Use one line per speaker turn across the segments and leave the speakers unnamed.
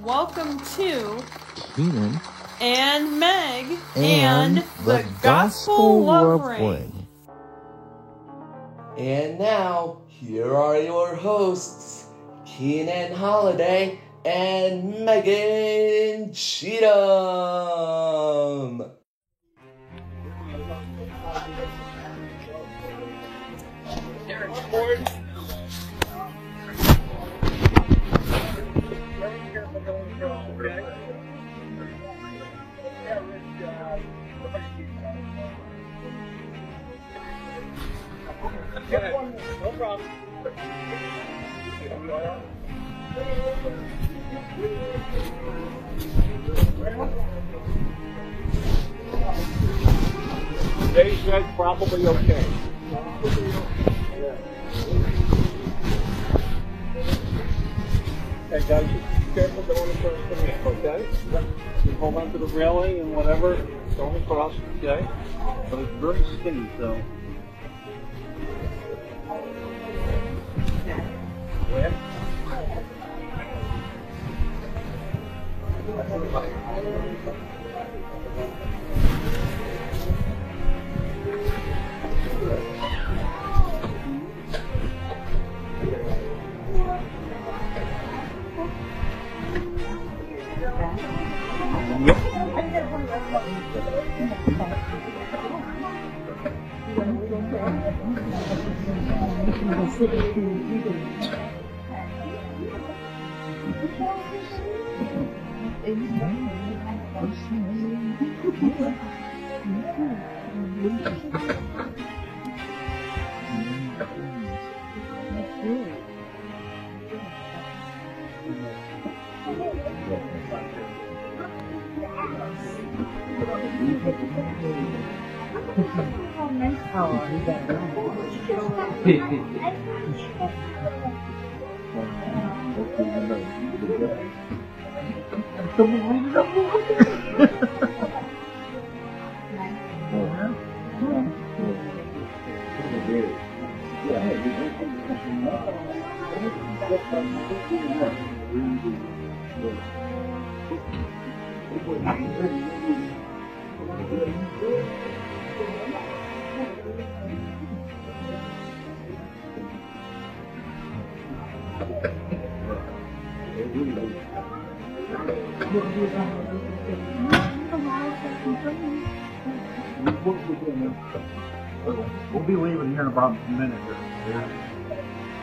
Welcome to
Keenan
and Meg
and the Gospel Love Ring.
And now, here are your hosts, Keenan Holiday and Megan Cheatham.
No problem. They said probably okay. Hey guys, just be careful going across the ramp, okay? You hold on to the railing and whatever, going across, okay? But it's very skinny, so. Yeah.
We'll be leaving here in about a minute.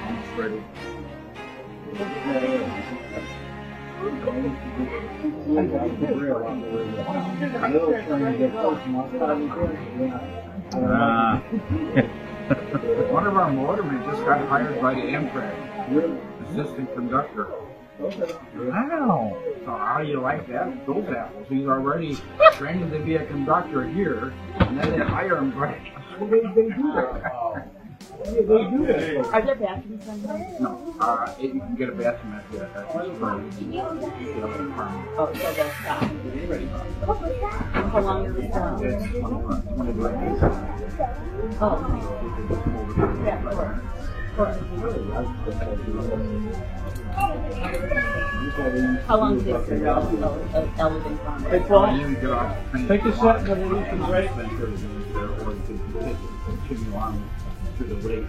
I'm ready. One of our motormen just got hired by the Amtrak. Assistant conductor. Wow. So how do you like that? Those apples. He's already training to be a conductor here, and then they hire him right. They do that. Yeah, they do that.
Are there bathrooms on there?
No. You can get a bathroom at the apartment.
Oh, so they'll stop. How long is it?
It's 20 minutes.
Oh. Yeah, of course. How long does it take to go elevator from there?
Hey, Paul,
You get off the train.
take a shot when it is right.
Or you can continue on to the lake.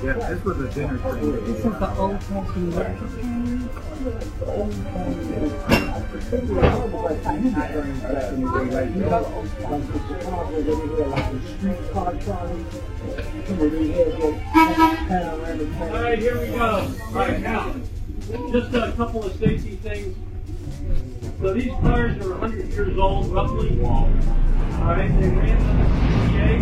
Yeah, this was a dinner train.
This is the old-fashioned working train.
Alright, here we go. Alright, now, just a couple of safety things. So these cars are 100 years old, roughly. Alright, they ran on the CPA.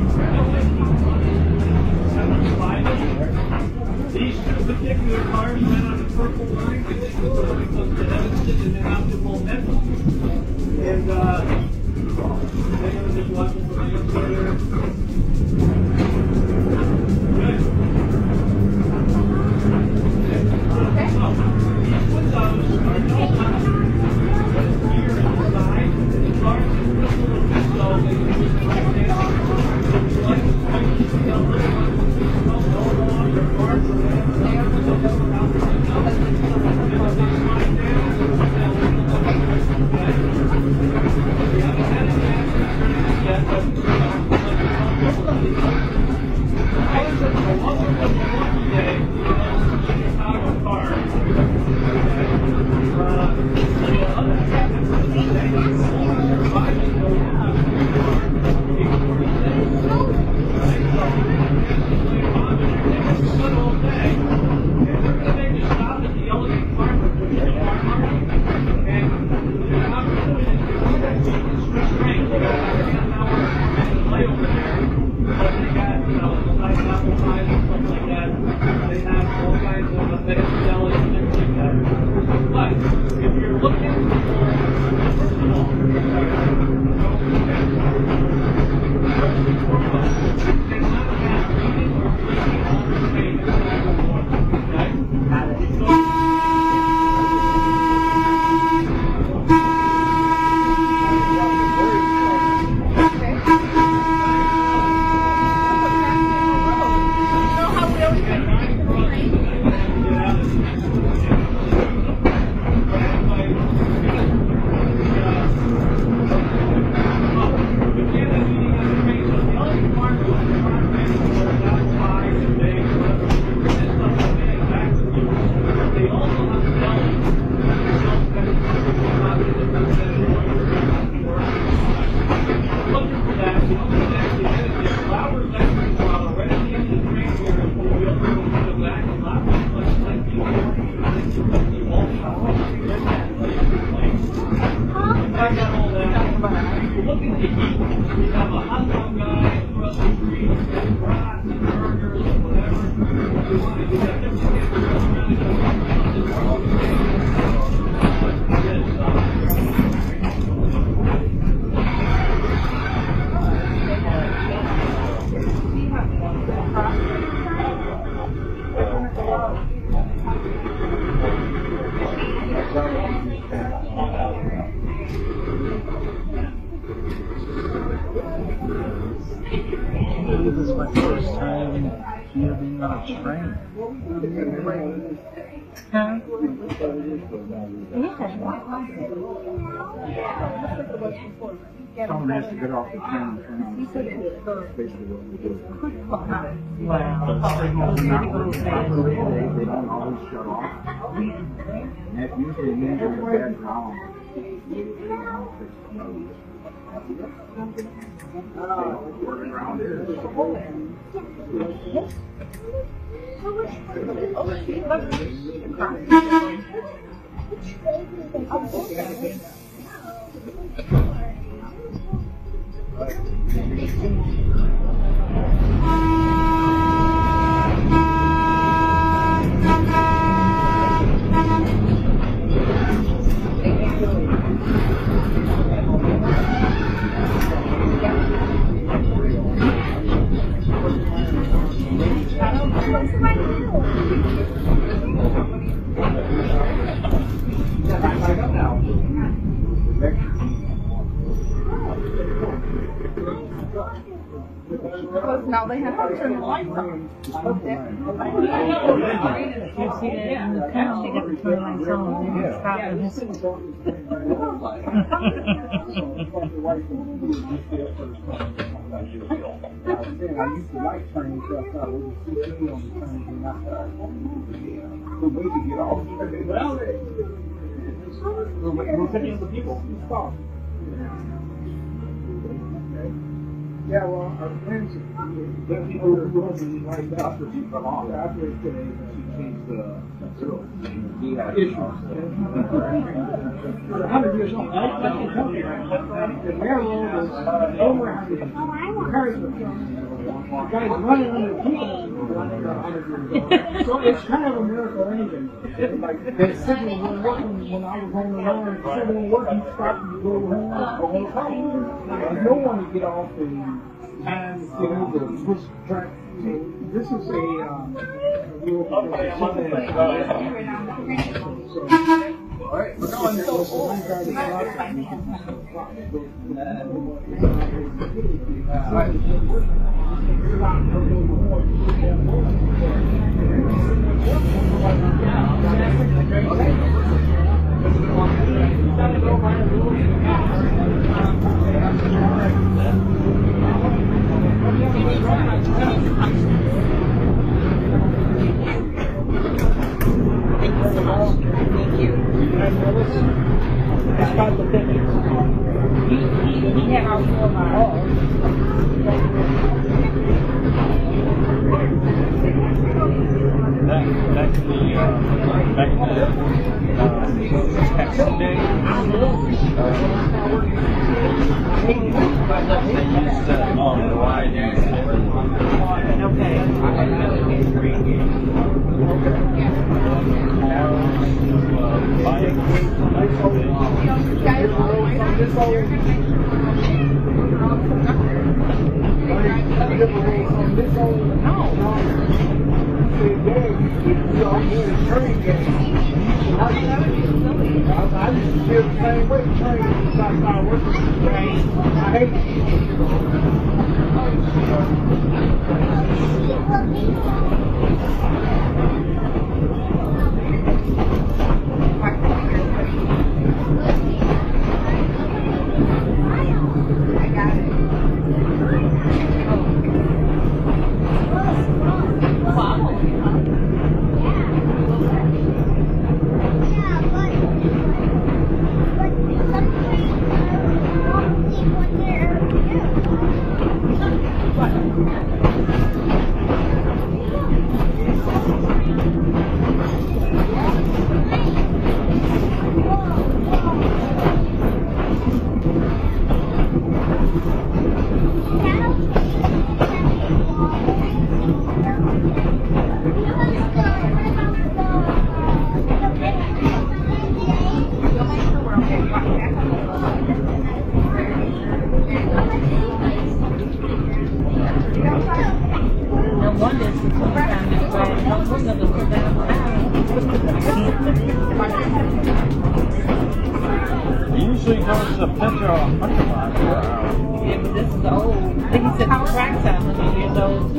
These two particular cars ran on the purple line because to Evanston and then out to Momentum. And they're going to just watch them from here. Good. Okay. So, these windows are no longer
much training.
Huh?
Someone has to get off the train and turn on the signal. That's basically what we do. They don't always shut off. And that usually means there's a bad ground. Where the ground is.
Because now they have to turn the lights on.
You see that in the town, they got to turn the lights on. They can stop and listen.
I used to like turning stuff out. We would see on the turns and not the way to get off.
We're picking the people. Stop.
Yeah, well, our friends, the people that are doing like that after she come off, after today, she changed the girl. He had issues.
100 years old. I can tell you. The railroad was over. Cars were guys running under people. So it's kind of a miracle anyway. Like the signal was working when I was on the line. The signal was working, stopped and go home. No one would get off and you know the switch track. So this is a real
Alright, we're going so old.
He had our
Back in the Texan days, they used the wide
I used to feel the same way. Train started working. I hate
usually goes to Petro 100 miles per hour.
Yeah, but this is old. I think he said the track's 100 years old.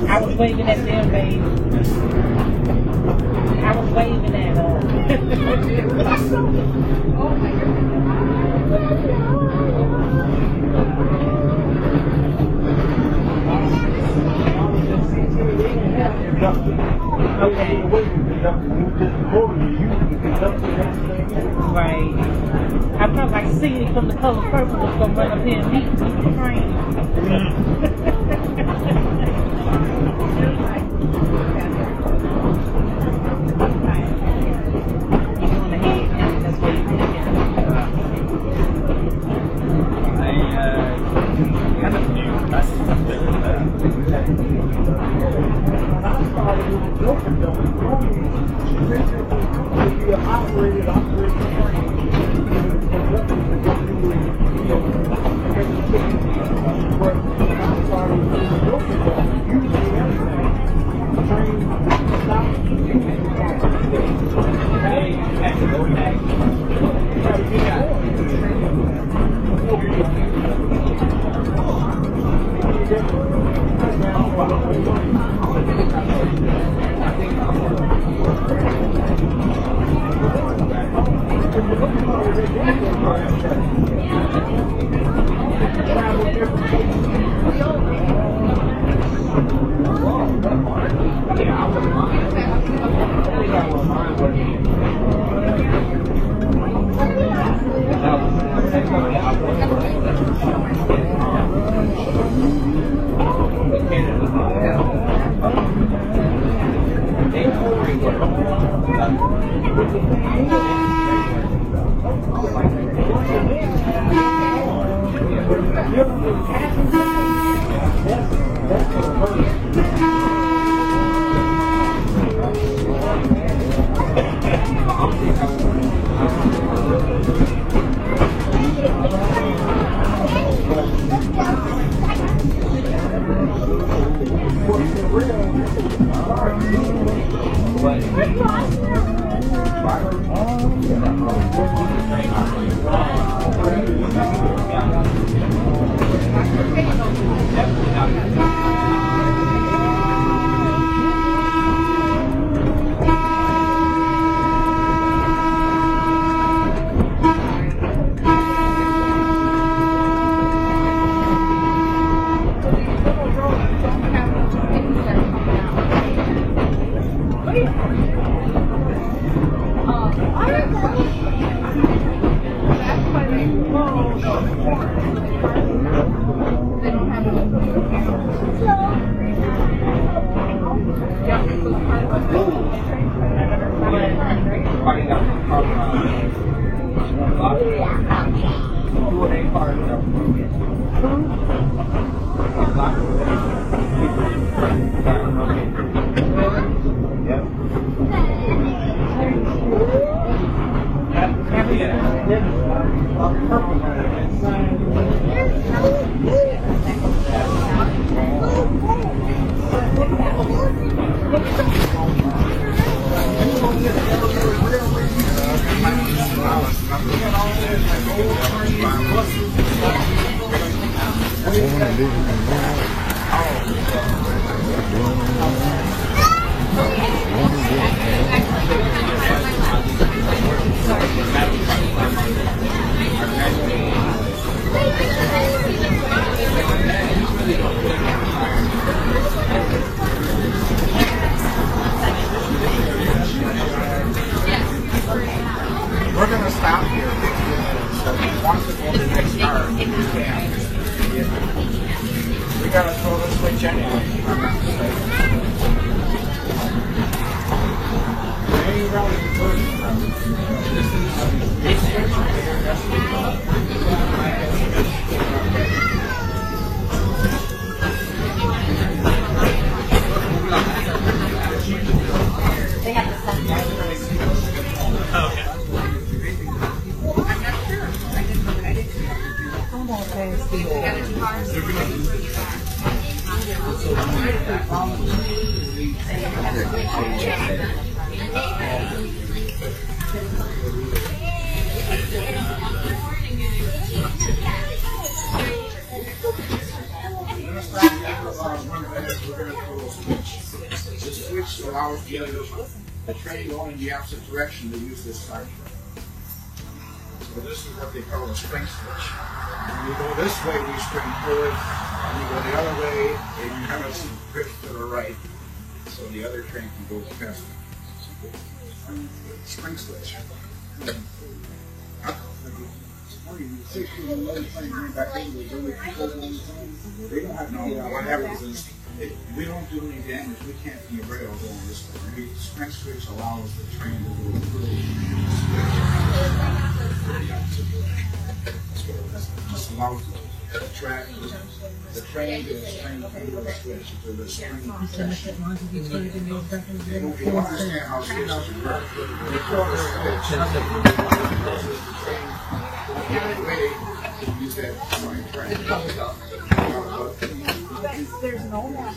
I was waving at them, babe. I was waving at her. Oh my Right. I felt like singing from The Color Purple was going to run up here and meet the train.
We're going to stop here. So if you want to go to the next car, you can. We got to throw the switch anyway.
They have to send me.
The switch allows the train going in the opposite direction to use this side train. So this is what they call a spring switch. When you go this way, these spring forward. When you go the other way, and you kind of drift to the right, so the other train can go faster. Spring switch. They don't have no. What happens is we don't do any damage. We can't be rail going this way. The spring switch allows the train to go through. Just allows the track, the train to swing through the switch to the spring. If you understand how switches work, they call the switch. The only way to use that swing train.
There's an old one.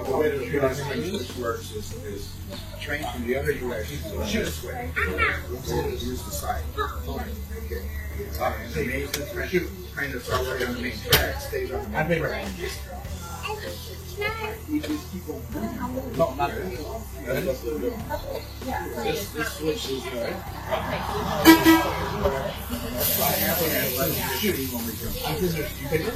The way the swing works is a train from the other direction this way. Use the side. And the main train that's already on the main track stays on the main track. You just keep on moving. No, not that. That's what they're doing. This switch is that's why I have to let it shoot when we come. You pick it?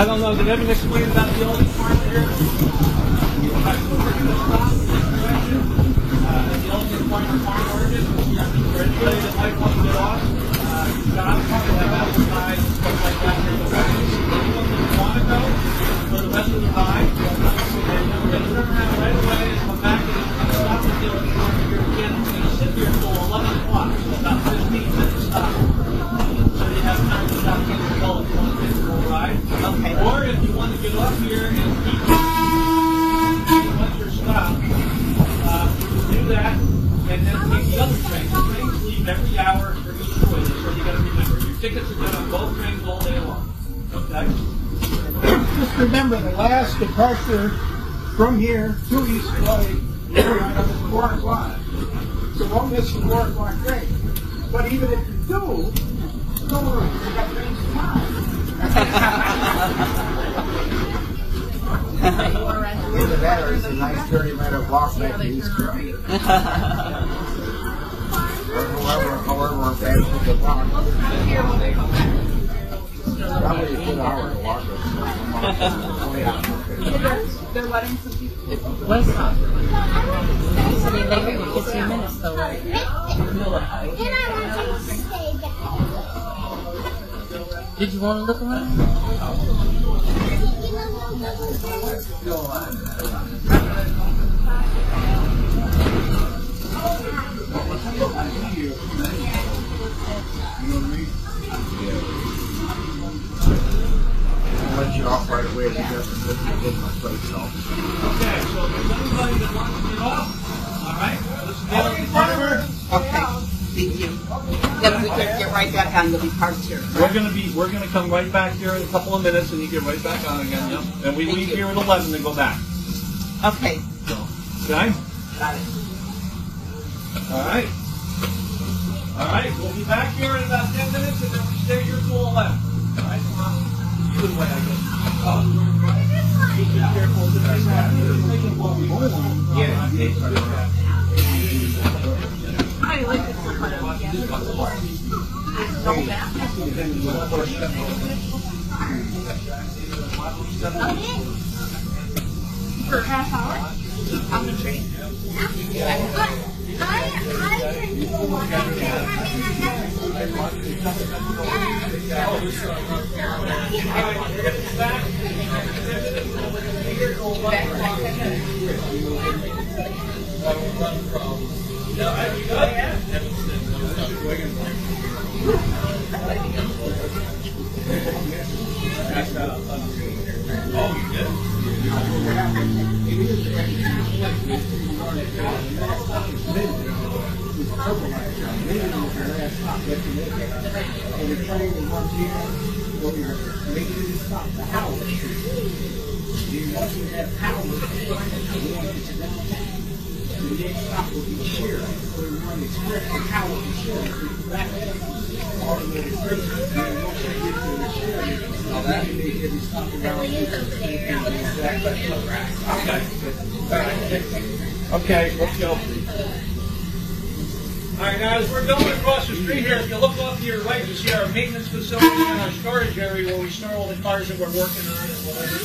I don't know. Did Evan explain about the old farm here? Right, so we're going to stop in this direction. The Elegant Farmer Farm Origin. For anybody that might want to get off, John probably have outside and stuff like that here in the west. Anyone that want to go for the rest of the ride, and then we're going to turn around right away and come back and stop at the Elegant Farm here again. We're going to sit here until 11 o'clock, so about 15 minutes stop. So you have time to stop getting the call if you want to take the full ride.
Okay.
Or if you want to get up here and keep once you're stopped, do that and then take the other train. The trains leave every hour for each way. That's what you got to remember. Your tickets are good on both trains all day long. Okay?
Just remember, the last departure from here to East Clay is 4 o'clock. So don't miss the 4 o'clock train. But even if you do, don't worry, you got trains tomorrow. Either that or it's a nice 30-minute walk back to East Clay. However fast you can walk. Probably a good hour to walk.
They're letting some people.
What's up? So they leave it 15 minutes though, right? Did you want to look around?
Let you off right away if you doesn't get my place off.
Okay, so if there's anybody that wants to get off, all right, listen down the timer.
Okay. Thank you. Then we can get right back on. You'll be parked here.
We're gonna come right back here in a couple of minutes, and you get right back on again. Yep. And we leave here at 11 and go back.
Okay.
So, okay.
Got it.
All right. All right. We'll be back here in about 10 minutes, and then we stay here till 11. All right. Either way, I guess. Just be careful. Yeah.
I like this one. For a half hour on the train.
Okay, let's go. All right, now as we're going across the street here, if you look off to your right, you see our maintenance facility and our storage area where we store all the cars that we're working on and whatever.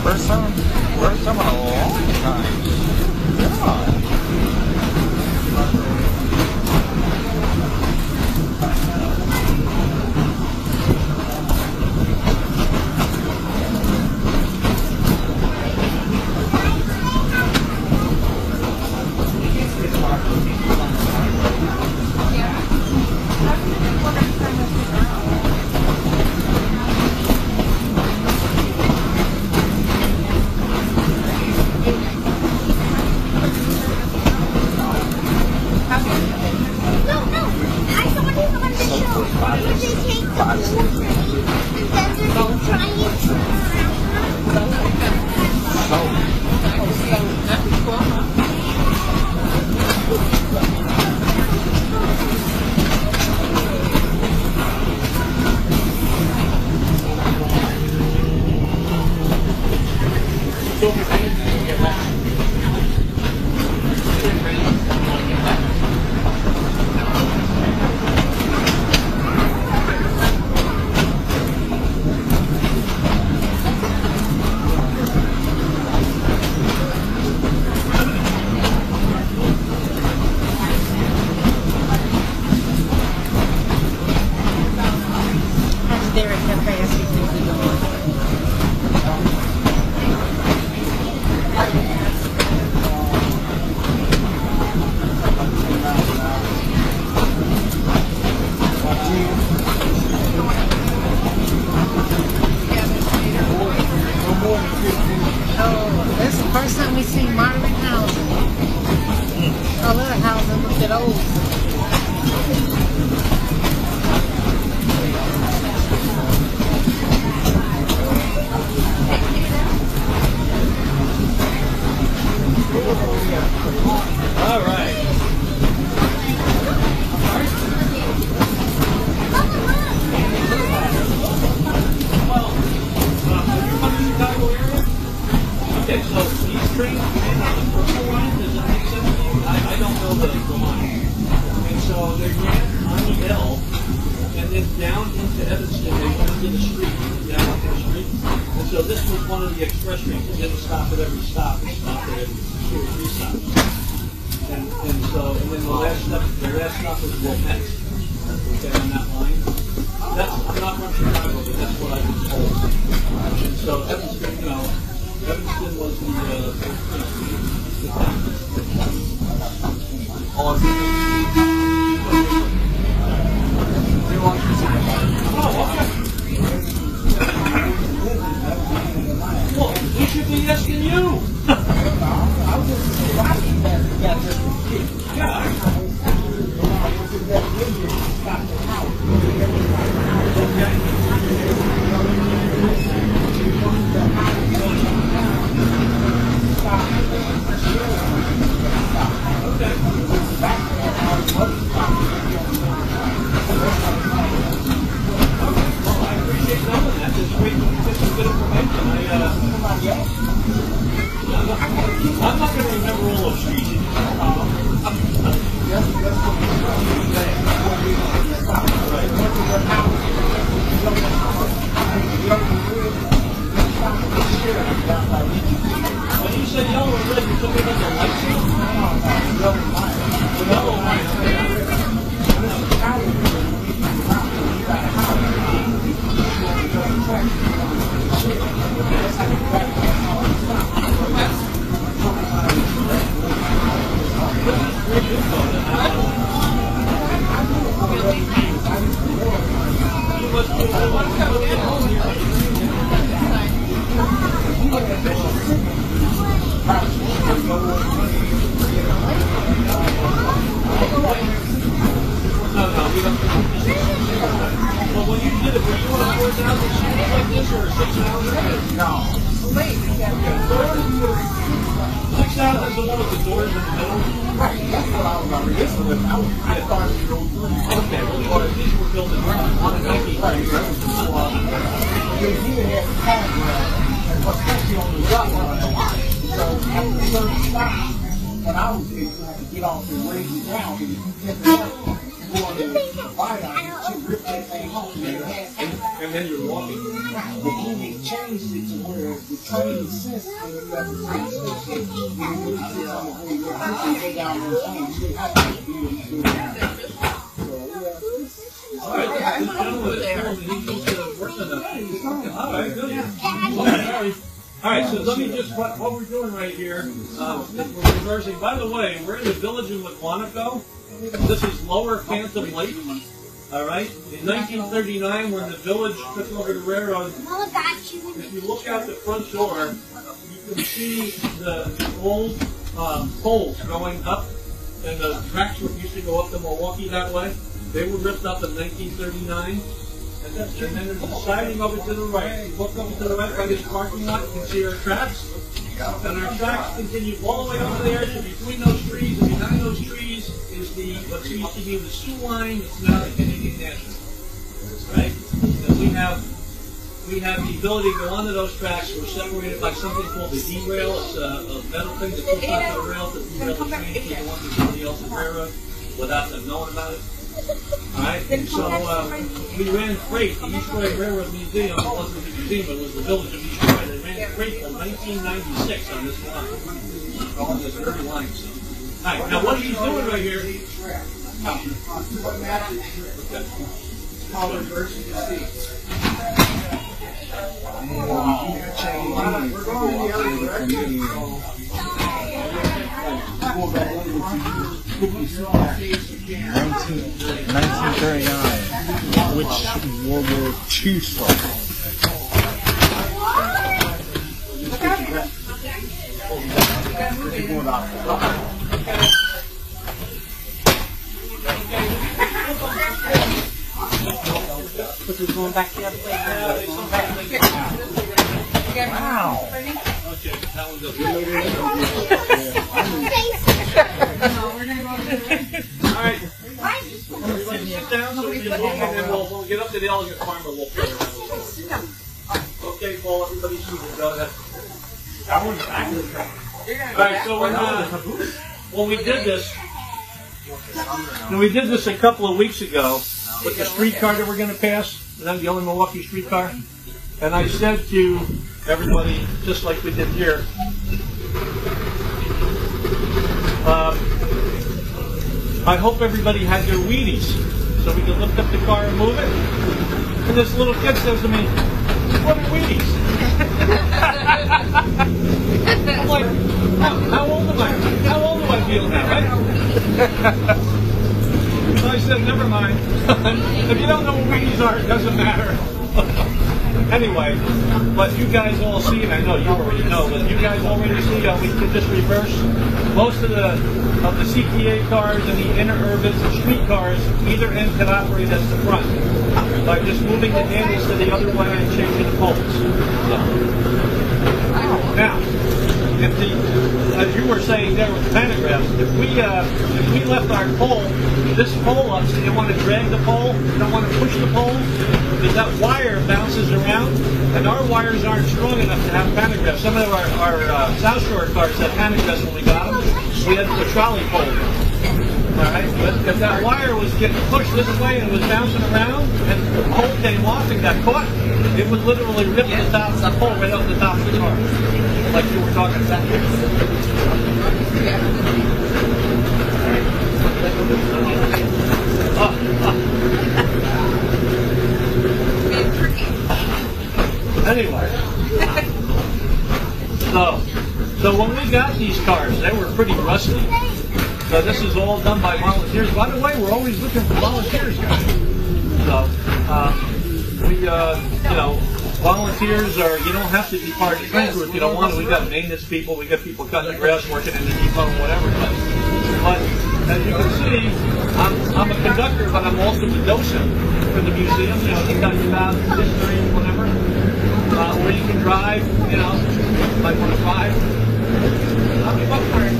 First time?
one of the express trains. It didn't stop at every stop. It stopped at every 2 or 3 stops. And then the last stop was Wilmette. Okay, on that line. I'm not from Chicago, but that's what I've been told. And so Evanston, Evanston was the town. Well, he should be asking you. I'm not going to remember all those streets. When you said yellow and red, you took it as a light signal? Yellow and white, Well, when you did it, were you on a 4,000 sheet like this or a 6,000? No. 6,000 is the one with the doors in the middle? Right, that's what I remember. This was I thought it was okay, well, these were built in 1990. Right, you had the paragraph, especially on the rock on the line. So after a certain stop, when I was there, you had to get off and raise it down, and if you get it up, you go on the viaduct, you rip that thing off, and then you're walking. But then they changed it to where the train sits and you have the train station, and you sit on the way, you go down those things. You have to be able to do that. So, yeah. All right, this gentleman is telling me he needs to work on that. All right, good. All right, so let me just, what we're doing right here, we're reversing. By the way, we're in the village in Waquanaco. This is Lower Phantom Lake. All right. In 1939, when the village took over the railroad, if you look out the front door, you can see the old poles going up, and the tracks used to go up to Milwaukee that way. They were ripped up in 1939. And then there's a siding over to the right. You look over to the right by this parking lot, you can see our tracks. And our tracks continue all the way over there. So between those trees and behind those trees is what used to be the Sioux line. It's now the Canadian National. Right? And we have the ability to go onto those tracks. We're separated by something called the derail. It's a metal thing that puts onto the rail to derail the train to go onto somebody else's railroad without them knowing about it. Alright, so we ran freight. The East Troy Railroad Museum wasn't the museum, it was the village of East Troy. They ran freight from 1996 on this line. On this very line. Alright, now what he's doing right here.
$1939, which World War II started.
This is going back the other way.
Wow.
Okay, that one's up. Alright. Everybody sit down so we can move, and then we'll get up to the Elegant Farm and we'll play around with it. Okay, Paul, everybody seated. Go ahead. Alright, so when we did this a couple of weeks ago with the streetcar that we're going to pass, and I'm the only Milwaukee streetcar. And I said to everybody, just like we did here, I hope everybody had their Wheaties so we could lift up the car and move it. And this little kid says to me, what are Wheaties? I'm like, how old am I? How old do I feel now, right? So I said, never mind. If you don't know what Wheaties are, it doesn't matter. Anyway, but you guys all see, and I know you already know, but you guys already see how we can just reverse most of the CTA cars and the interurbans and street cars. Either end can operate as the front by just moving the handles to the other way and changing the poles. So. Now, if as you were saying there with the pantographs, if we left our pole, this pole up, so you don't want to drag the pole, you don't want to push the pole, because that wire bounces around, and our wires aren't strong enough to have pantographs. Some of our South Shore cars had pantographs when we got them. We had the trolley pole. All right, but if that wire was getting pushed this way and was bouncing around, and the pole came off and got caught, it would literally rip the top of the pole right off the top of the car, like you were talking about. Anyway, so when we got these cars, they were pretty rusty. So this is all done by volunteers. By the way, we're always looking for volunteers, guys. So volunteers are, you don't have to be part of the train crew if you don't want to. We got maintenance people, we got people cutting the grass, working in the depot, whatever. But as you can see, I'm a conductor, but I'm also the docent for the museum. You know, to tell you about history, whatever. Where you can drive, you know, like 105. I'll be up for it.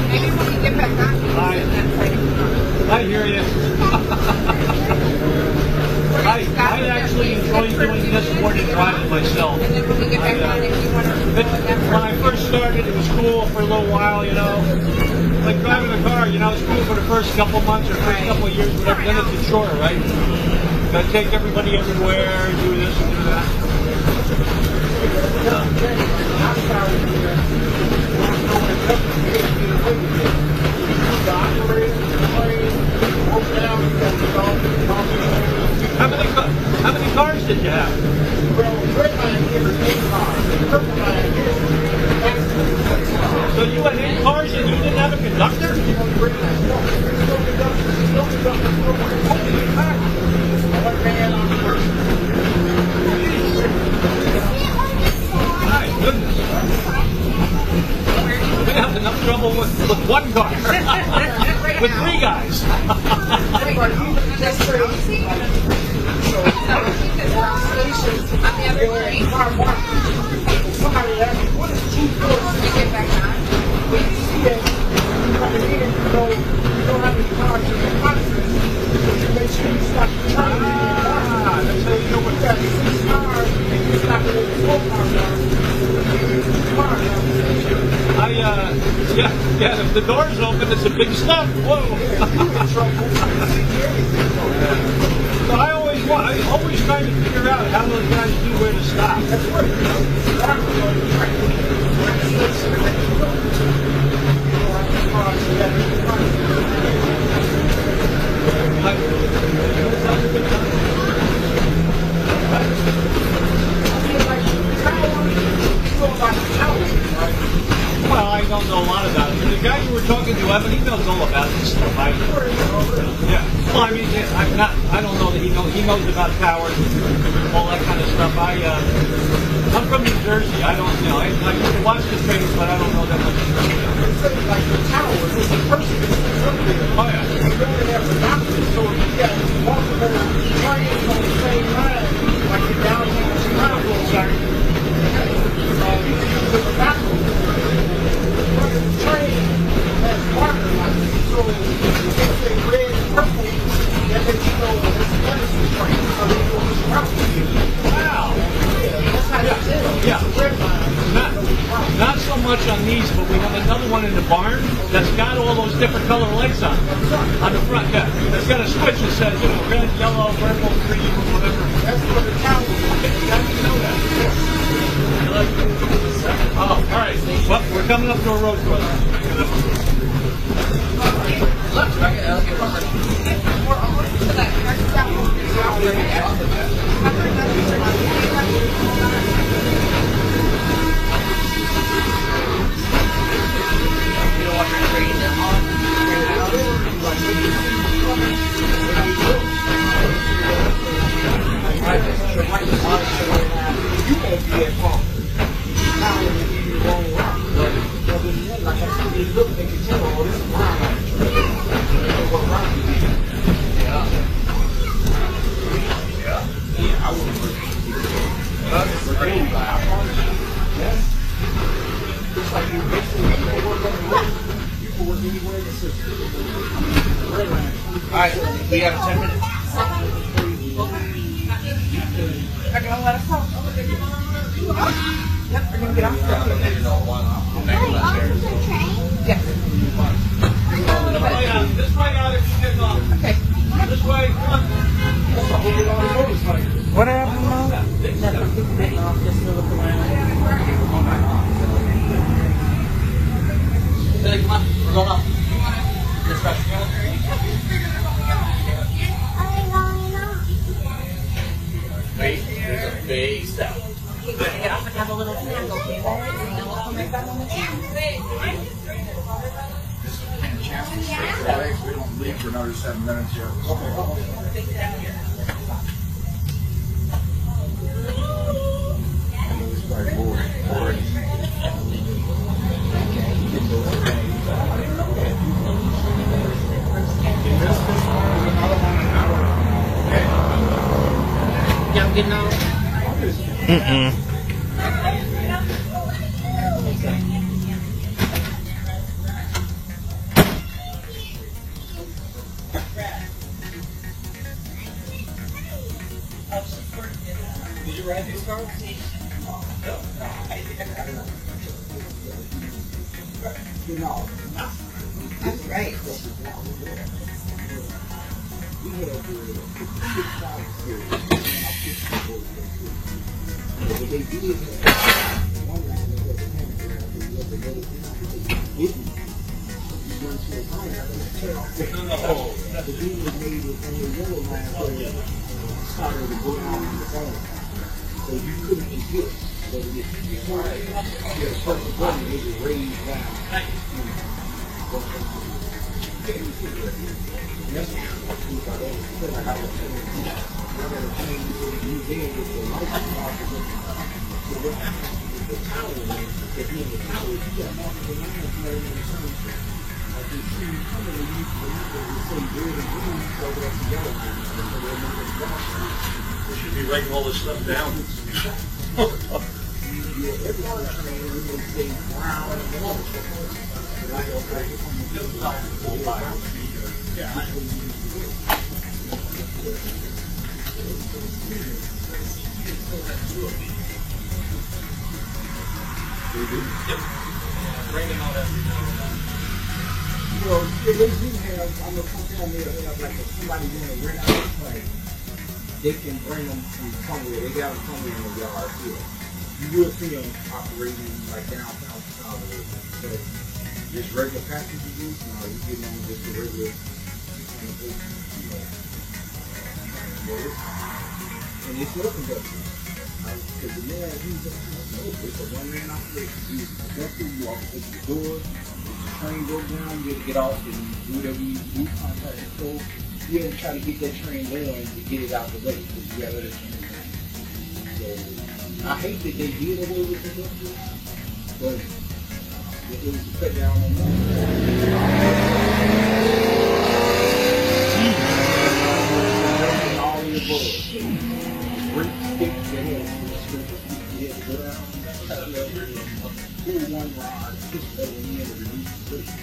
Maybe when you get back on,
I hear you. I actually enjoy doing this more than driving myself.
and then when you get back on, if you want to
When I first started, it was cool for a little while, you know. Like driving a car, you know, it's cool for the first couple months or first couple of years, whatever. Then it's a chore, right? Got to take everybody everywhere, do this and do that. How many cars did you have? So you had 8 cars and you didn't have a conductor? My goodness. We have enough trouble with one car. With 3 guys. Yeah, if the door's open, it's a big step. Whoa. So I always try to figure out how those guys do where to stop. Well, I don't know a lot about it. The guy you were talking to, Evan, he knows all about this stuff. Yeah. Well, I mean, I don't know that he knows about towers and all that kind of stuff. I'm from New Jersey. I don't, you know, I used to watch the trains, but I don't know that much.
Like the towers, it's the person that's up there.
Oh, yeah.
You really have the doctors, so if you got multiple trains on the same line, like the downtown Chicago site, you can use the doctor. The train has marker lights, so if they red and purple, that lets you know it's a medicine train, so they go this route.
Wow.
Yeah, that's how you tell.
Yeah.
It's a red line.
Not so much on these, but we have another one in the barn that's got all those different color lights on the front. Yeah, it's got a switch that says, you know, red, yellow, purple, green, whatever. That's for the town. How do you know that? Oh, all right. Well, we're coming up to a road crossing. Alright, we got 10 minutes.
They're gonna let us off. Yep, they're gonna get off. Yes.
This way out if you get off.
Okay.
This way, come on.
What happened, Mom? Nothing. Getting off just to look around.
Hey, come on. We're going up. This way. Wait, there's a big step.
We're gonna get off and have a little snack, okay? And then we'll come back down on the train.
We don't leave for another 7 minutes yet.
Y'all getting on?
Did you ride these cars?
That's right.
So you couldn't just get it. But if you had a certain button, it would raise down.
We should be writing all this stuff down.
You know, they do have, I know sometimes they'll have like somebody doing a rent out plane. They can bring them from somewhere. They got them somewhere in the yard here. You will see them operating like downtown Chicago. But just regular passenger use, no, you get on just a regular, and it's open up. Because the man, he's it's a one-man operation. You walk up to the door, the train goes down, you get off and do whatever you do, contact the store. You have to try to get that train going to get it out the way, because you got other trains. So, I hate that they did away with the conductor, but it was to cut down on that. All the above. Great sticks that had to go down, pull one rod, push the other one in to reduce the pressure.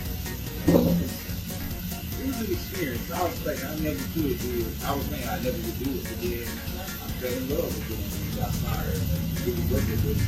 It was an experience. I was thinking I never could do it. I was thinking I never would do it, but then I fell in love with doing things outside. Really working with it.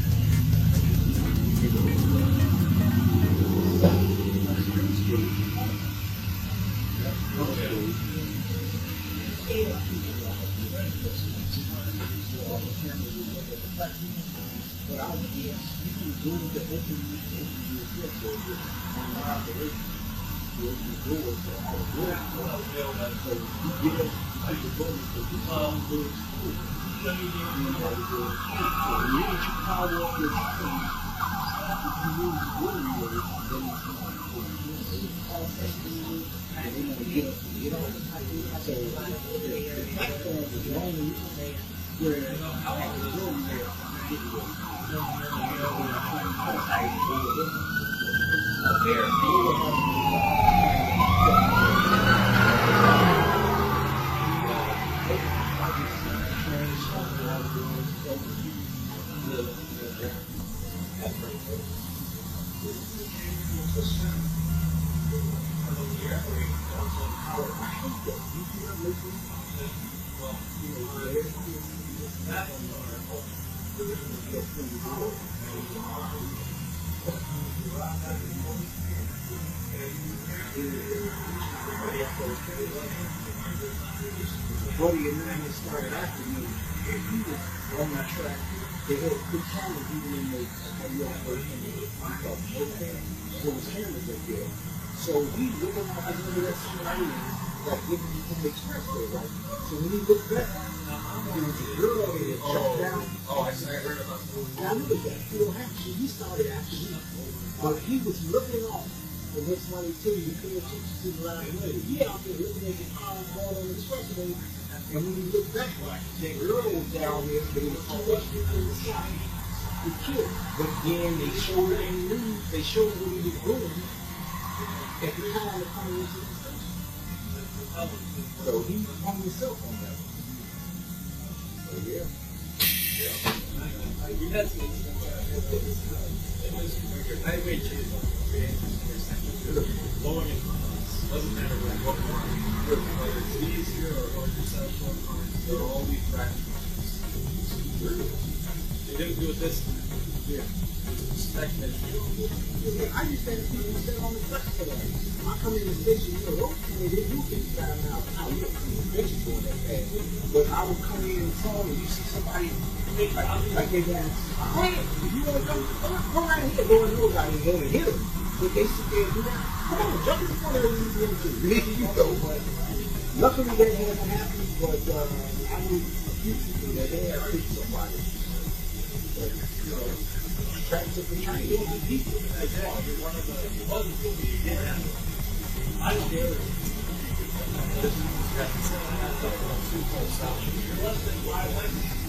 Buddy and then started after me, and he was on that track. They had good cameras even in the operation. There was cameras up there. So he looking out under that scenario, like giving me from the expressway, right? So when he looked back, there was a girl that had jumped down. Oh, I heard about that. Now look at that. Phil Hampshire, he started after me. But he was looking off. And that's why they tell you to pay attention to the line of way. He out there looking at the car going on the expressway. And when you look back, that girl was down there, but it was too much in the sky to kill. But then they showed it in the news, they showed what he was doing at the time of coming into the station. So he hung himself on that one. So yeah.
Doesn't matter what one, whether it's easier or yourself, they're all these practices. They didn't do it this time. Yeah.
I used to have people sit on the truck for that. I come in the station, you know, they do 55 miles an hour. You don't come in the station going that fast. But I would come in and tell them, you see somebody like they got, hey, if you want to go right here, go and know about it, go and hit them. But they sit there and do that. Come on, jump in front of them and you know, but luckily that hasn't happened, but I knew a few people that had hurt somebody. But, you know, practice and trying to get people.
One of the other things you did have, I dare this is two poles out. You're less than 5 lengths.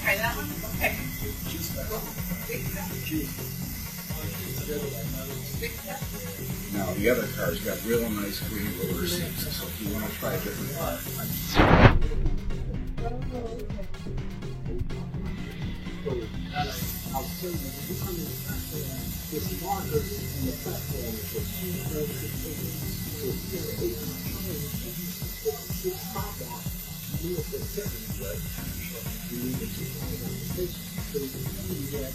Try that one? Okay.
Now the other car's got real nice green roller seats, so if you want to try a different car.
I'll tell you, this is longer than the platform for 236 so if you're 8 trains and you see 6 stop on, you know for 7, right? You need to keep on the station. So you see that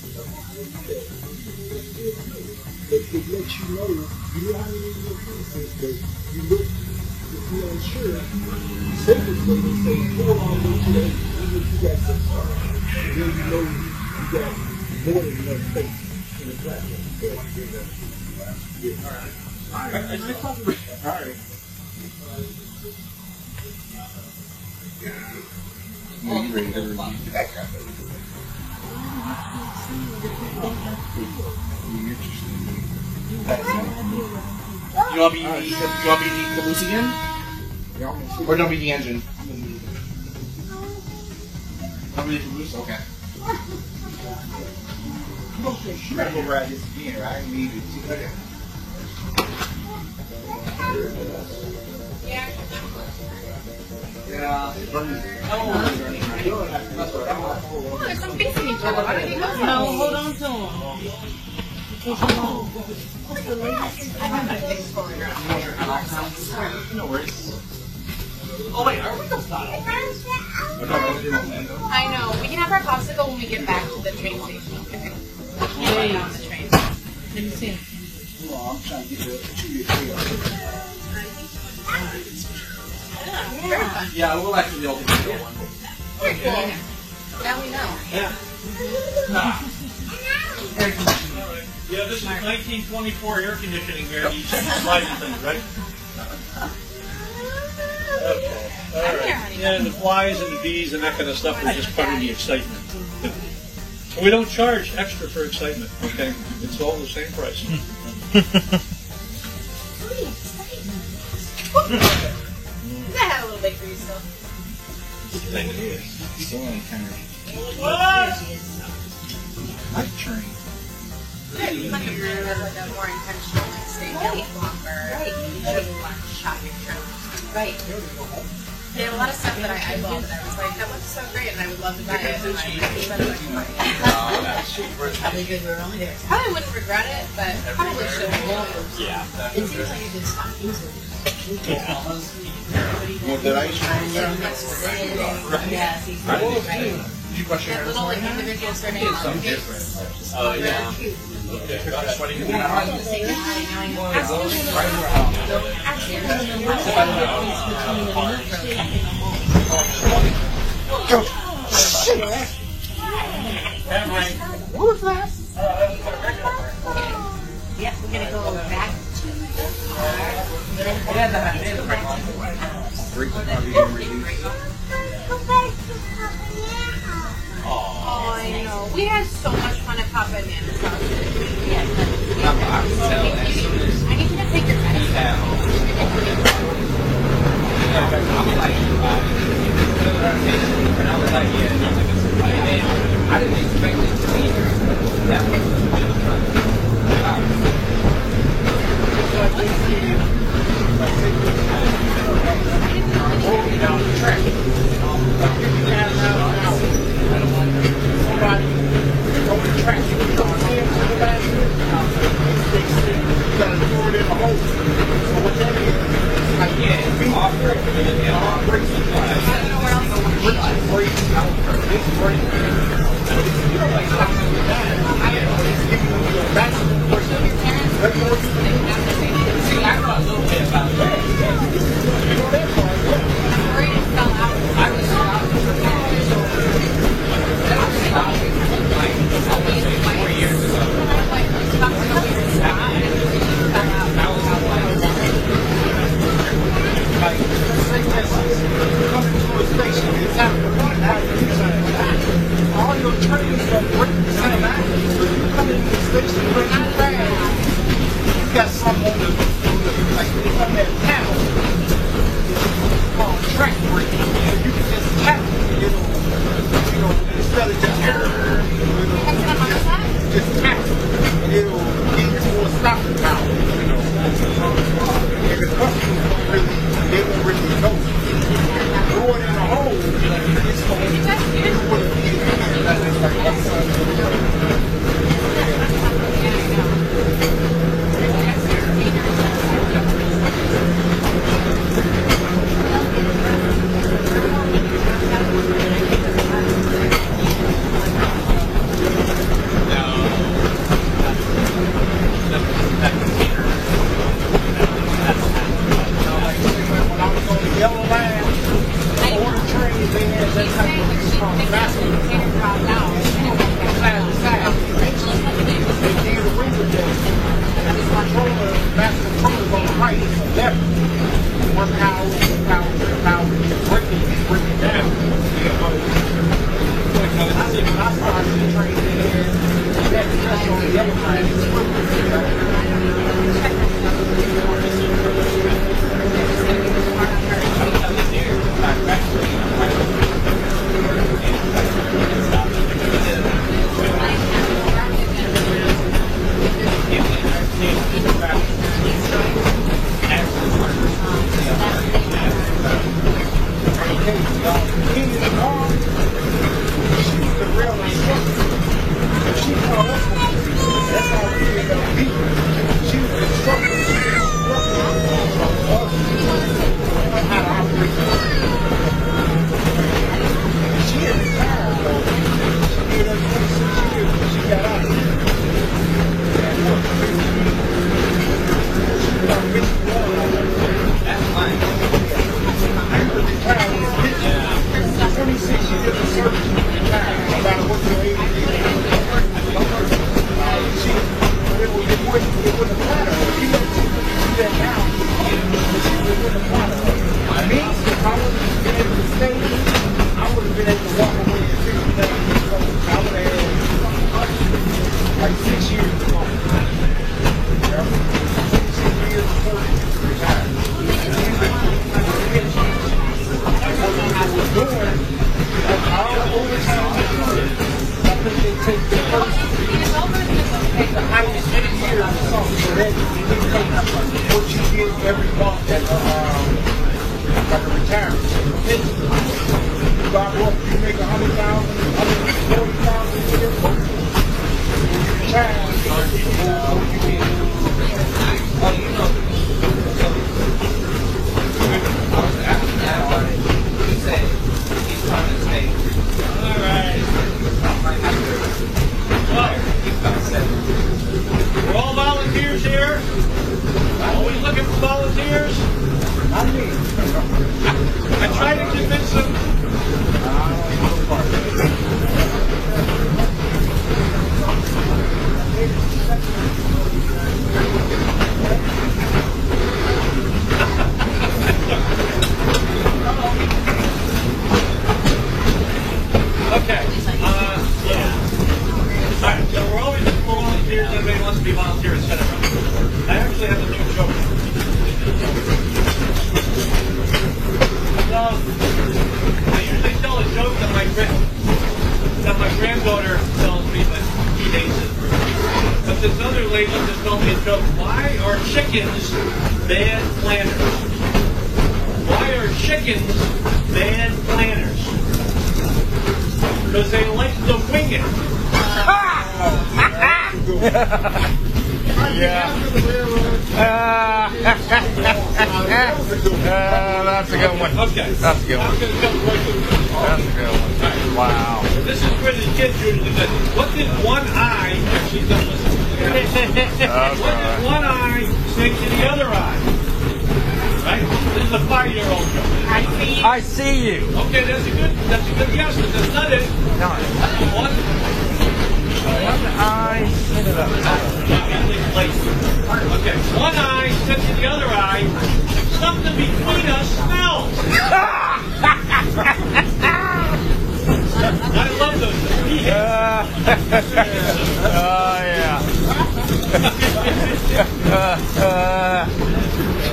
it lets you know how many of your pieces, but you look, if you're unsure, safest way to say, pull all the way to the 8, even if you got 6 cars. And then you know you got more than enough space in the platform. Yeah. All right.
You ready to review that guy?
You want me to eat the caboose again? Or don't be the engine? Don't be the caboose? Okay.
You gotta go ride this again, right? I need it too.
Yeah.
Oh, there's some facing each other. Why don't you go?
No, hold on to them.
I have that thing for you.
No worries. Oh wait, our window's not open.
I know. We can have our popsicle when we get back to the train station. Okay. Wait on the train.
Let me see.
Well, I'm trying to get the
Very fun.
Yeah, we'll go back to the old video one.
Very cool. Now we know.
Yeah.
Yeah, this is 1924 air conditioning here. You check the sliding things, right? Okay. All right. Yeah, and the flies and the bees and that kind of stuff are just part of the excitement. And we don't charge extra for excitement, okay? It's all the same price.
I had a little bit for you still.
What?
Night train.
Yeah, you might have planned it like a more intentional, like stay down longer. Right. You should have like shot your trip. Right. They had a lot of stuff that I eyeballed and I was like, that looks so great and I would love to buy it. And I spent like money. Probably good we were only there. Probably wouldn't regret it, but probably should have.
Yeah.
It seems like you did stop using it.
What did I train there?
Yes, he's
Right.
right.
Did you brush your hair
That
this
little like
morning?
individual survey.
Something different. Oh, yeah. Okay. That's what you do.
What was that?
Yep, we're gonna go back to the Oh, I know. We had so much fun at Papa and Nana's house. Yeah. I need you to take your
I didn't expect it to be here. That down the track. Somebody over the track. You gotta throw it in the hole. So what that is, like, yeah, off break. And off break supply. I don't know where else to break, out break, break. You don't like something like that. I don't know. It's giving you your back. Let me know what you think. See, I know a little bit about that. You know that part. I'm worried it fell out. I was stopped. That was stopped like 4 years ago. All your trains from Britain same axis. So you come into the station, you got some on the like on that panel called track brake. You can just tap it, instead of just just tap it, and it'll give you more stopping power. And the customers they won't really know. Throw it in the hole, it's going to do what it is. It's like That's how take the first highest year of the song. So then you take what you get every month at like a retirement. You got what you make 100,000, 140,000 a year. You retire.
We're all volunteers here. Always looking for volunteers.
Not me.
I try to convince them. Okay. Yeah. Alright, so we're always looking for volunteers. Everybody wants to be volunteer, etc. I actually have a new joke. So, I usually tell a joke that my granddaughter tells me, but he hates it. But this other lady just told me a joke. Why are chickens bad planners? Why are chickens bad planners? Because they like to wing it.
That's a good one.
Okay.
That's a good one.
I'm going to come quickly.
That's a good one.
Right.
Wow.
This is where the kids usually say, what did one eye, she's not listening. What did one eye say to the other eye? Right? This is a 5-year-old joke.
I see you.
Okay, that's a good guess, but that's not it.
No.
One
eye.
Okay, one eye said to the other eye, something between us smells. I love those things.
Oh, yeah.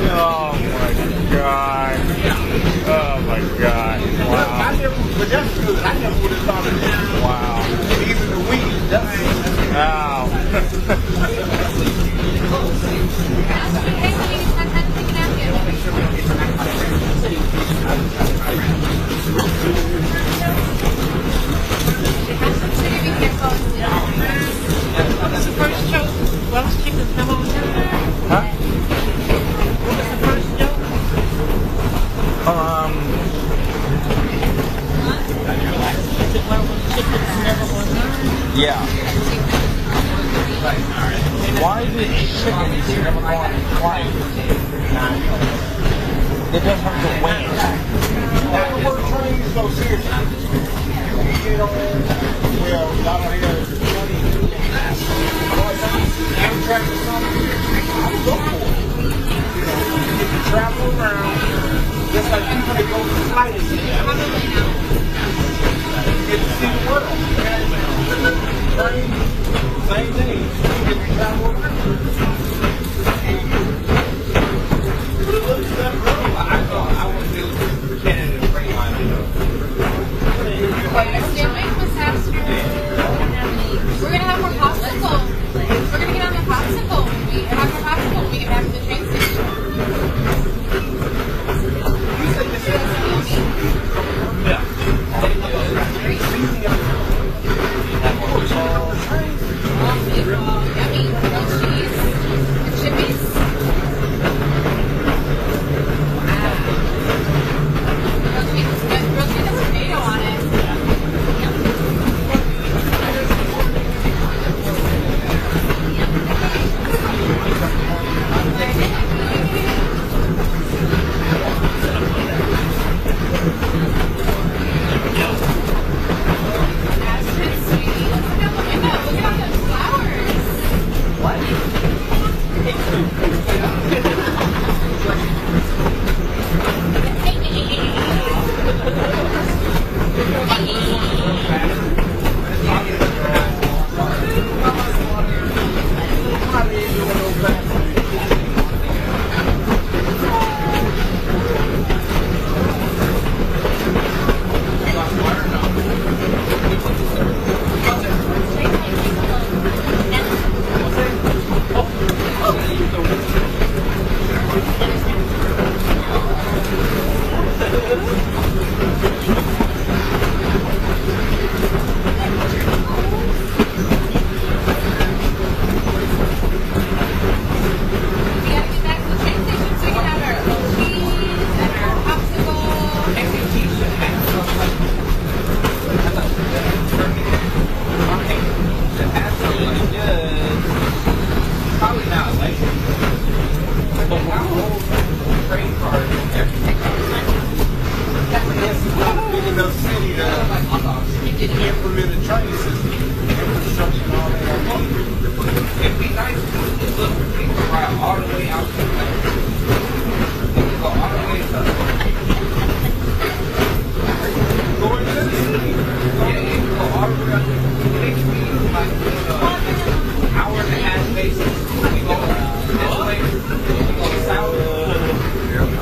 Oh, my God. Oh, my God. Wow. But that's good. I never would have thought of that. Wow. Even the weeds. Wow.
What's the first joke? Welsh chickens come over here?
Huh?
What was the first joke? Is it where Welsh chickens never won?
Yeah. Why do chickens never want to fly? It doesn't have the wings. Well, we're trained so seriously. You know, well, not only that, Amtrak or something, I would go for it. You know, you get to travel around, just like people that go to flight and you get to see the world. Train, same thing. You get to travel around. I thought I would do Canada train line.
We're gonna have more popsicle. We're gonna get on the popsicle. We have more popsicle when we get back to the train station.
Yeah.
Yummy. Grilled cheese. And chippies. Wow. Grilled cheese is good. Grilled cheese has tomato on it.
implemented train system, infrastructure, and all that. It'd be nice to look for people right all the way out to the left. They can go all the way to going to the city. Yeah, you can go all the way up. It takes me like hour and a half basis. We go this way, we go south,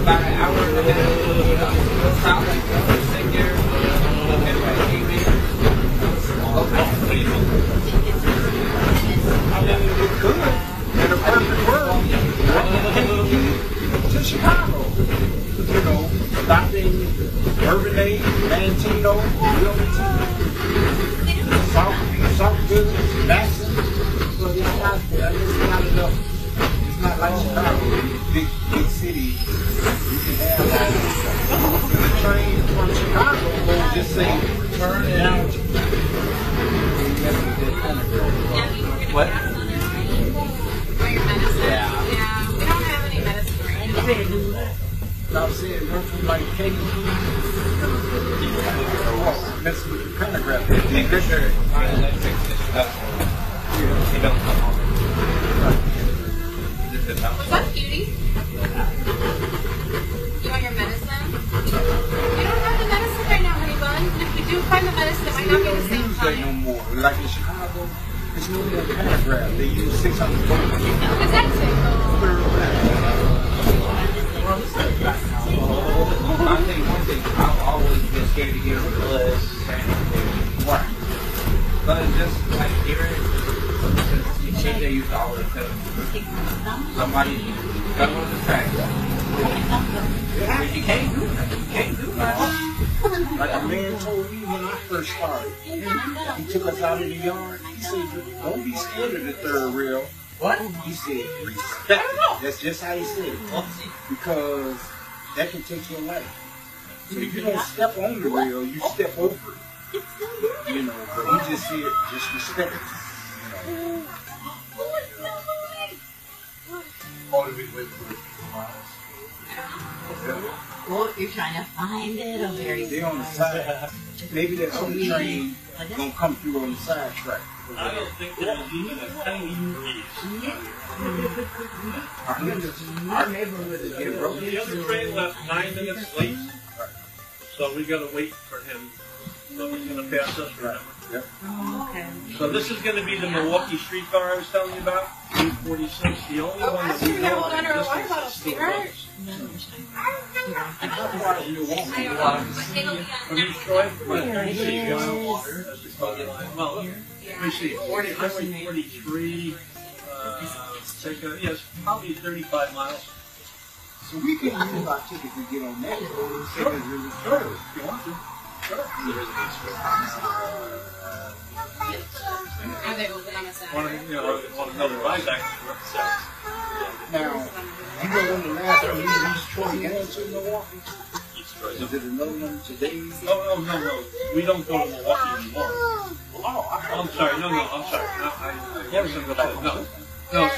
about an hour and a half. South, sit there, everybody came in. Good. In a perfect world, to Chicago. You know, stopping Urbanate, Mantino, Wilmington, Southville, Madison. So it's not enough. It's not like Chicago, big city. You can have the train from Chicago will just say turn down. What? Yeah.
We don't have any medicine right now.
I'm saying, don't you like cake? Mess with the pentagram.
What's up, cutie? You want your medicine? You don't have the medicine right now, honey bun. If we do find the medicine, it might not be the same time.
No more. Like in Chicago, there's no more pentagram. They use 600
What does that say?
I think one thing, I've always been scared to get blood. Why? But just like here, they used to always tell me, somebody got on the track. You can't do that. You can't do that. Like a man told me when I first started, he took us out of the yard. He said, don't be scared of the third rail. What? He said, respect it. That's just how he said it. Because that can take your life. So if you don't step on the rail, you step over it. You know, but he just said, just respect it. You know. All the way for
Well, you're trying to find it, or very.
They're on the side. Maybe that other train gonna come through on the side track.
I don't think there's even a tiny
Our neighborhood is getting broken.
The other train left 9 minutes late, so we gotta wait for him. So he's gonna pass us, remember?
Yep.
Oh, okay.
So this is gonna be the Milwaukee streetcar I was telling you about, 846. The only one that we know
hold on to our water bottle, sweetheart.
From East Troy, about 36 miles. Well, let me see, Highway 43, yes, probably 35 miles.
So we can use our ticket to get on that.
Sure, if you want to. Sure.
Are they open on a Saturday?
Want another ride back to
Now, you know when the last one you East Troy going to Milwaukee? Is it another one today?
Oh, no. We don't go to Milwaukee anymore. I'm sorry. No, I'm sorry. I was going to go back. No,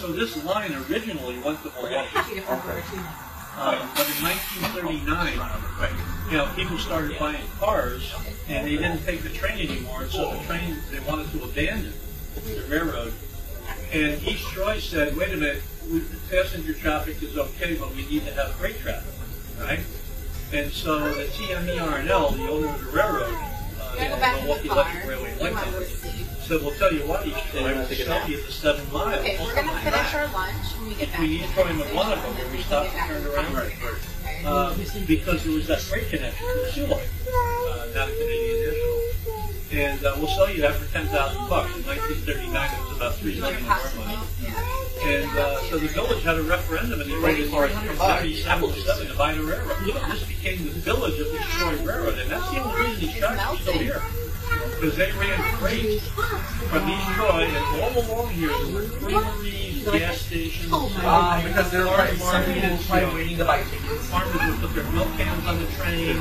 so this line originally went to Milwaukee. But in 1939, people started buying cars, and they didn't take the train anymore, so the train, they wanted to abandon the railroad. And East Troy said, wait a minute, passenger traffic is okay, but we need to have freight traffic, right? And so the TMERNL, the owner of the railroad, Milwaukee Electric Railway Light Company, said, we'll tell you what, East Troy, we'll sell you to 7 miles.
Okay, we're going to finish our lunch when we get back.
Between East Troy and McMonaco, where we stopped and turned around. Because there was that freight connection to the Soo Line, not a Canadian National. And we'll sell you that for $10,000. In 1939, it was about $3 million more money. And so the village had a referendum, and they voted for it 37-7 to buy the railroad. This became the village of the East Troy Railroad, and that's the only reason these tracks are still here. Because they ran freight from East Troy, and all along here there were creameries, gas stations,
because they're
farmers
waiting to buy tickets.
Farmers would put their milk cans on the train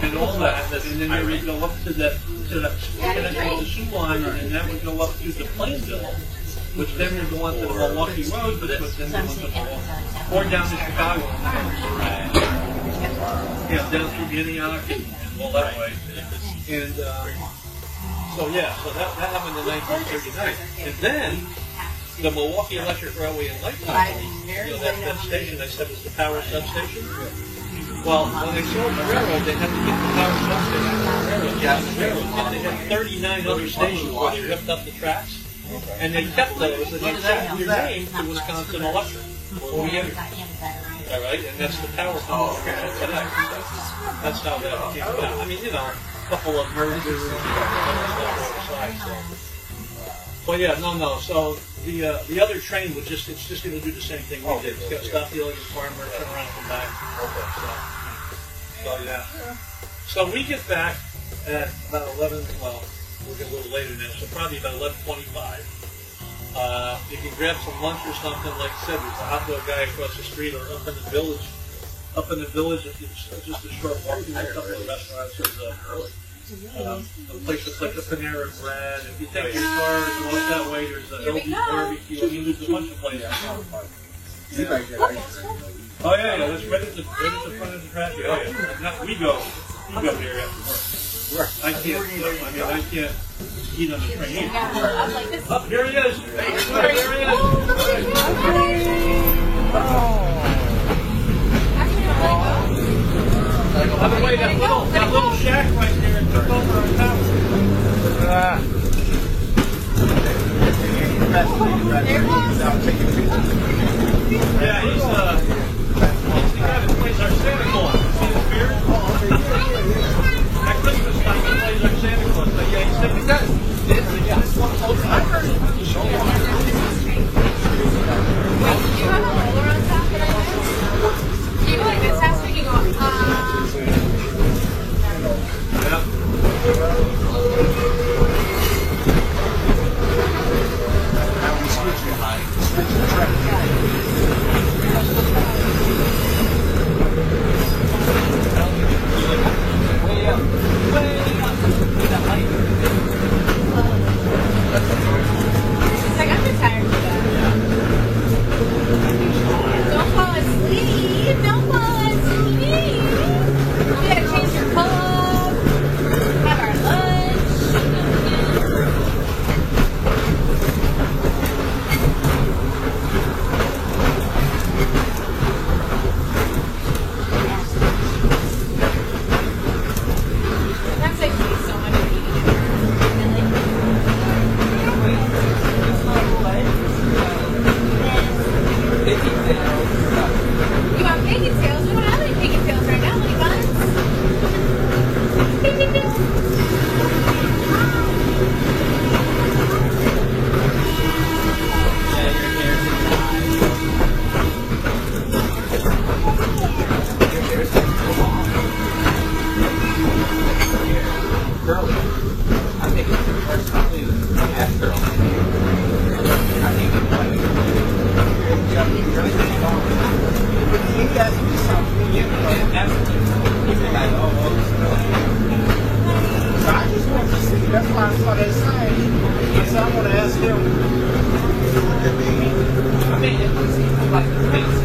and all that, and then they would go up to the Soo Line, and then that would go up to the Plainville, which then would go on to the Milwaukee Road, which would then go on to Milwaukee, or down to Chicago. Down through Antioch and all that way. And so that happened in 1939. And then the Milwaukee Electric Railway and Light Company, that station I said was the power substation. Well, when they sold the railroad, they had to get the power substation from the railroad. And they had 39 other stations where they ripped up the tracks. And they kept those, and they changed their name to Wisconsin Electric. All right, and that's the power company today. That's how that came about. I mean, a couple of mergers and stuff on the side. But yeah, no. So the other train it's just going to do the same thing we did. It's going to stop dealing with farmer, turn around and come back. So yeah. So we get back at about 11. Well, we're getting a little later now, so probably about 11:25. You can grab some lunch or something. Like I said, there's a hot dog guy across the street, or up in the village. It's just a short walk. There's a couple of restaurants. There's a place that's like the Panera Bread. If you take your car and walk that way, there's a Hildy's Barbecue. I mean, there's a bunch of places. Oh yeah, that's right at the front of the track. Oh yeah, we go here after work. I can't eat on the train. Up here he is. There he is. By the way, that little shack right there took over our house. Yeah, he's the guy that plays our Santa Claus. See his beard? At Christmas time, he plays our Santa Claus. But yeah, he's taking that. I've heard it. Do you have a roller on top that I do? Do you like this house we can go It's like I'm retired for that. Don't fall asleep. Don't fall asleep. We gotta change your club. Have our lunch. That saves me so much eating. You want bacon tails? We don't have any bacon tails right now. Any buns?
I think it's personally the best girl. I think it's like he has to do something, and that's so I just want to see. That's why I saw that sign. So I'm going to ask him. I mean, it looks like the faces.